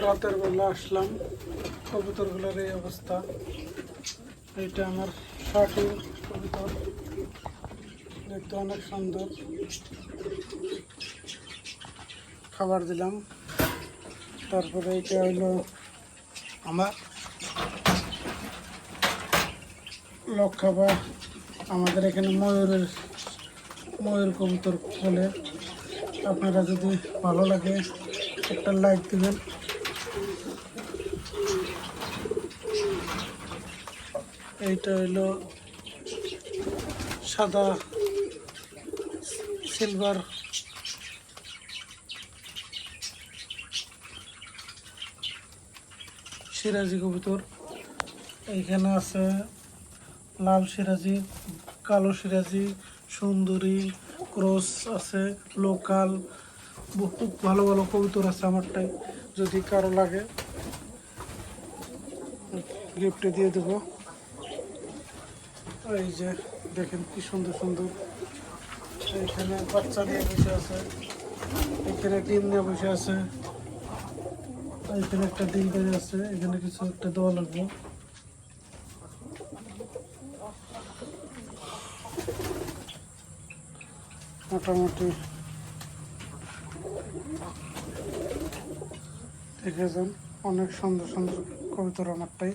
রাতের বেলা আসলাম, কবুতরগুলোর এই অবস্থা। এইটা আমার শার্টি কবুতর, দেখতে অনেক সুন্দর। খাবার দিলাম। তারপরে এইটা হইলো আমার লক্ষা, বা আমাদের এখানে ময়ূর কবুতর বলে। আপনারা যদি ভালো লাগে একটা লাইক দিবেন। এইটা হইলো সাদা সিলভার সিরাজি কবুতর। এইখানে আছে লাল সিরাজি, কালো সিরাজি, সুন্দরী, ক্রস আছে, লোকাল। বহুত ভালো ভালো কবুতর আছে আমারটাই। যদি কারো লাগে গিফটে দিয়ে দেবো। এই যে দেখেন কি সুন্দর সুন্দর। এইখানে বাচ্চা নিয়ে বসে আছে, এখানে ডিম নিয়ে বসে আছে, এখানে একটা ডিম বেড়ে আছে। এখানে কিছু একটা দেওয়া লাগবে। মোটামুটি দেখে যান, অনেক সুন্দর সুন্দর কবুতর আমারটাই।